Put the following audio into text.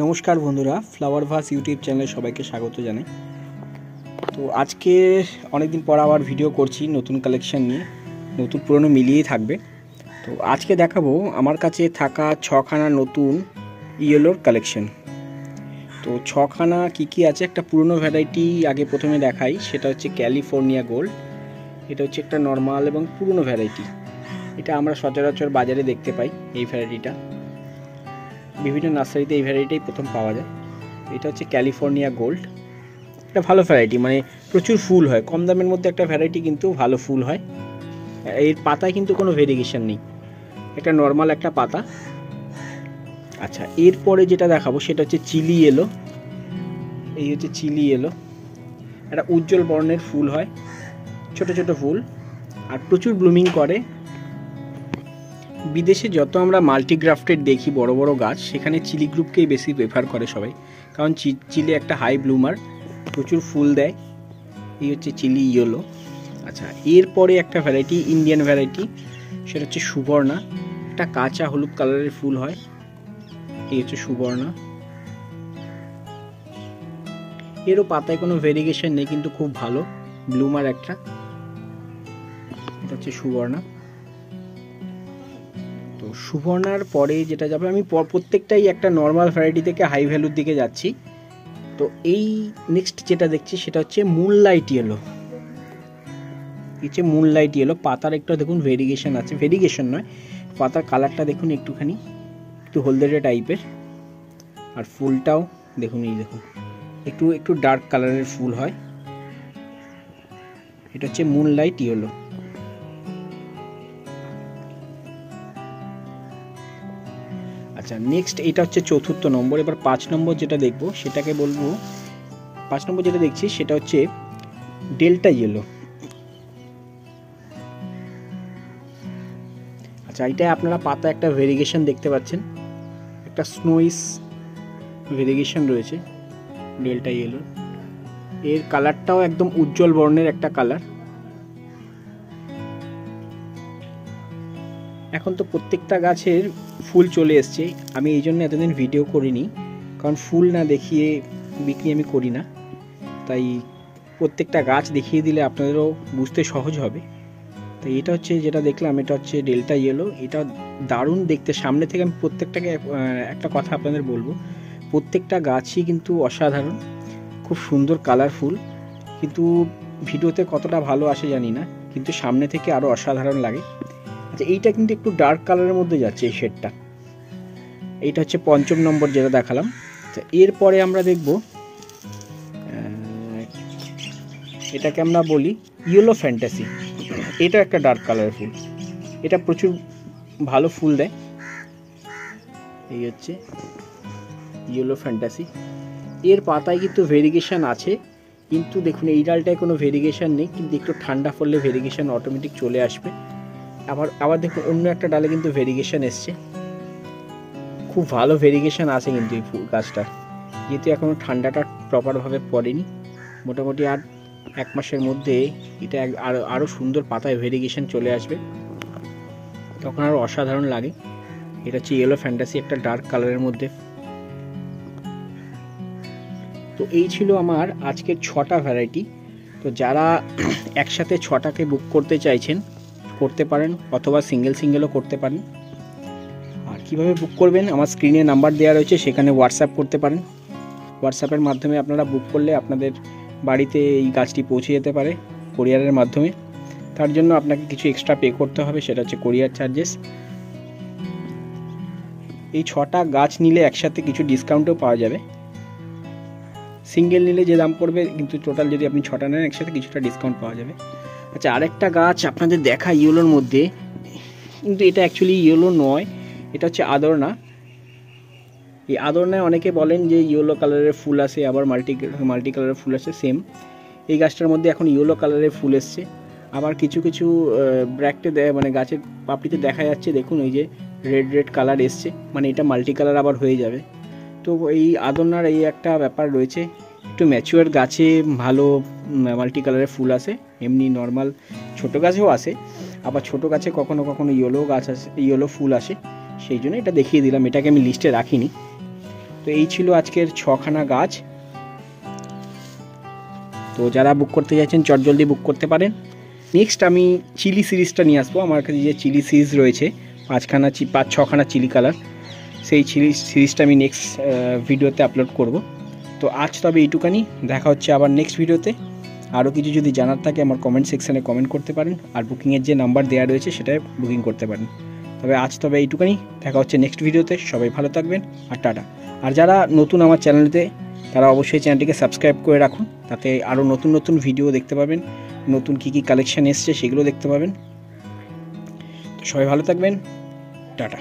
নমস্কার বন্ধুরা, flower vase YouTube চ্যানেলে সবাইকে স্বাগত জানাই। তো আজকে অনেকদিন পর আবার ভিডিও করছি নতুন কালেকশন নিয়ে, নতুন পুরনো মিলিয়েই থাকবে। তো আজকে দেখাবো আমার কাছে থাকা ছখানা নতুন ইয়েলোর কালেকশন। তো ছখানা কি আছে, একটা পুরনো ভ্যারাইটি আগে প্রথমে দেখাই, সেটা হচ্ছে ক্যালিফোর্নিয়া গোল্ড। এটা হচ্ছে একটা নর্মাল এবং পুরনো ভ্যারাইটি। এটা আমরা সচরাচর বাজারে দেখতে পাই। এই ভ্যারাইটিটা বিভিন্ন নার্সারিতে এই ভ্যারাইটিটাই প্রথম পাওয়া যায়। এটা হচ্ছে ক্যালিফোর্নিয়া গোল্ড। এটা ভালো ভ্যারাইটি, মানে প্রচুর ফুল হয়, কম দামের মধ্যে একটা ভ্যারাইটি, কিন্তু ভালো ফুল হয়। এর পাতায় কিন্তু কোনো ভেরিগেশন নেই, একটা নর্মাল একটা পাতা। আচ্ছা, এরপরে যেটা দেখাবো সেটা হচ্ছে চিলি ইয়েলো। এই হচ্ছে চিলি ইয়েলো, একটা উজ্জ্বল বর্ণের ফুল হয়, ছোট ছোট ফুল, আর প্রচুর ব্লুমিং করে। বিদেশে যত আমরা মাল্টিগ্রাফটেড দেখি বড় বড় গাছ, সেখানে চিলি গ্রুপকেই বেশি প্রেফার করে সবাই, কারণ চিলি একটা হাই ব্লুমার, প্রচুর ফুল দেয়। এই হচ্ছে চিলি ইয়েলো। আচ্ছা, এরপরে একটা ভ্যারাইটি, ইন্ডিয়ান ভ্যারাইটি, সেটা হচ্ছে সুবর্ণা। একটা কাঁচা হলুদ কালারের ফুল হয়। এই হচ্ছে সুবর্ণা। এরও পাতায় কোনো ভেরিগেশন নেই, কিন্তু খুব ভালো ব্লুমার একটা। এটা হচ্ছে সুবর্ণা। তো সুবর্ণার পরে যেটা যাবে, আমি প্রত্যেকটাই একটা নর্মাল ভ্যারাইটি থেকে হাই ভ্যালুর দিকে যাচ্ছি। তো এই নেক্সট যেটা দেখছি সেটা হচ্ছে মুনলাইট ইয়েলো। হচ্ছে মুনলাইট ইয়েলো। পাতার একটু দেখুন ভেরিগেশন আছে, ভেরিগেশন নয়, পাতার কালারটা দেখুন একটুখানি একটু হলদেটে টাইপের, আর ফুলটাও দেখুন, এই দেখুন একটু একটু ডার্ক কালারের ফুল হয়। এটা হচ্ছে মুনলাইট ইয়েলো। আচ্ছা, নেক্সট এটা হচ্ছে চতুর্থ নম্বর। এবার 5 নম্বর যেটা দেখবো সেটাকে বলবো, 5 নম্বর যেটা দেখছি সেটা হচ্ছে ডেল্টা ইয়েলো। আচ্ছা, এইটাই আপনারা পাতা একটা ভেরিগেশন দেখতে পাচ্ছেন, একটা স্নোইস ভেরিগেশন রয়েছে ডেল্টা ইয়েলো। এর কালারটাও একদম উজ্জ্বল বর্ণের একটা কালার। এখন তো প্রত্যেকটা গাছের ফুল চলে এসছে, আমি এই জন্য এতদিন ভিডিও করিনি, কারণ ফুল না দেখিয়ে বিক্রি আমি করি না। তাই প্রত্যেকটা গাছ দেখিয়ে দিলে আপনাদেরও বুঝতে সহজ হবে। তো এটা হচ্ছে যেটা দেখলাম, এটা হচ্ছে ডেল্টা ইয়েলো। এটা দারুণ দেখতে সামনে থেকে। আমি প্রত্যেকটাকে একটা কথা আপনাদের বলবো, প্রত্যেকটা গাছই কিন্তু অসাধারণ, খুব সুন্দর কালারফুল, কিন্তু ভিডিওতে কতটা ভালো আসে জানি না, কিন্তু সামনে থেকে আরও অসাধারণ লাগে। আচ্ছা, এইটা কিন্তু একটু ডার্ক কালারের মধ্যে যাচ্ছে এই শেডটা। এইটা হচ্ছে 5ম নম্বর যেটা দেখালাম। আচ্ছা, এরপরে আমরা দেখব, এটাকে আমরা বলি ইয়েলো ফ্যান্টাসি। এটা একটা ডার্ক কালারের ফুল, এটা প্রচুর ভালো ফুল দেয়। এই হচ্ছে ইয়েলো ফ্যান্টাসি। এর পাতায় কিন্তু ভেরিগেশন আছে, কিন্তু দেখুন এই ডালটায় কোনো ভেরিগেশন নেই, কিন্তু একটু ঠান্ডা পড়লে ভেরিগেশন অটোমেটিক চলে আসবে। আবার দেখুন অন্য একটা ডালে কিন্তু ভেরিগেশন এসছে, খুব ভালো ভেরিগেশন আছে কিন্তু এই গাছটার, যেহেতু এখনও ঠান্ডাটা প্রপারভাবে পড়েনি। মোটামুটি আর 1 মাসের মধ্যে এটা আরও সুন্দর পাতায় ভেরিগেশন চলে আসবে, তখন আরও অসাধারণ লাগে। এটা হচ্ছে ইয়েলো ফ্যান্টাসি, একটা ডার্ক কালারের মধ্যে। তো এই ছিল আমার আজকের 6টা ভ্যারাইটি। তো যারা একসাথে 6টাকে বুক করতে চাইছেন করতে পারেন, অথবা সিঙ্গেলও করতে পারেন। আর কিভাবে বুক করবেন, আমার স্ক্রিনে নাম্বার দেওয়া রয়েছে, সেখানে হোয়াটসঅ্যাপ করতে পারেন। হোয়াটসঅ্যাপের মাধ্যমে আপনারা বুক করলে আপনাদের বাড়িতে এই গাছটি পৌঁছে যেতে পারে কোরিয়ারের মাধ্যমে। তার জন্য আপনাকে কিছু এক্সট্রা পে করতে হবে, সেটা হচ্ছে কোরিয়ার চার্জেস। এই 6টা গাছ নিলে একসাথে কিছু ডিসকাউন্টও পাওয়া যাবে। সিঙ্গেল নিলে যে দাম পড়বে, কিন্তু টোটাল যদি আপনি 6টা নেন একসাথে কিছুটা ডিসকাউন্ট পাওয়া যাবে। আচ্ছা, আরেকটা গাছ আপনাদের দেখা ইয়েলোর মধ্যে, কিন্তু এটা অ্যাকচুয়ালি ইয়েলো নয়, এটা হচ্ছে আদরনা। এই আদরনায় অনেকে বলেন যে ইয়েলো কালারের ফুল আসে, আবার মাল্টি কালারের ফুল আসে, সেম এই গাছটার মধ্যে এখন ইয়েলো কালারের ফুল এসছে। আবার কিছু কিছু ব্র্যাকটে মানে গাছের পাপড়িতে দেখা যাচ্ছে, দেখুন ওই যে রেড কালার এসছে, মানে এটা মাল্টি কালার আবার হয়ে যাবে। তো এই আদরনার এই একটা ব্যাপার রয়েছে, একটু ম্যাচিওর গাছে ভালো মাল্টি কালারের ফুল আসে, এমনি নর্মাল ছোট গাছেও আসে, আবার ছোট গাছে কখনো কখনো ইয়েলো গাছ আসে, ইয়েলো ফুল আসে, সেই জন্য এটা দেখিয়ে দিলাম, এটাকে আমি লিস্টে রাখিনি। তো তো এই ছিল আজকের 6খানা গাছ। তো যারা বুক করতে চাইছেন চটজলদি বুক করতে পারেন। নেক্সট আমি চিলি সিরিজটা নিয়ে আসবো। আমার কাছে যে চিলি সিরিজ রয়েছে 5-6খানা চিলি কালার, সেই চিলি সিরিজটা আমি নেক্সট ভিডিওতে আপলোড করব। তো আজ তবে এইটুকানি, দেখা হচ্ছে আবার নেক্সট ভিডিওতে। আরও কিছু যদি জানার থাকে আমার কমেন্ট সেকশানে কমেন্ট করতে পারেন, আর বুকিংয়ের যে নাম্বার দেওয়া রয়েছে সেটাই বুকিং করতে পারেন। তবে আজ তবে এইটুকানি, দেখা হচ্ছে নেক্সট ভিডিওতে। সবাই ভালো থাকবেন আর টাটা। আর যারা নতুন আমার চ্যানেলতে, তারা অবশ্যই চ্যানেলটিকে সাবস্ক্রাইব করে রাখুন, তাতে আরও নতুন নতুন ভিডিও দেখতে পাবেন, নতুন কী কী কালেকশান এসছে সেগুলো দেখতে পাবেন। সবাই ভালো থাকবেন, টাটা।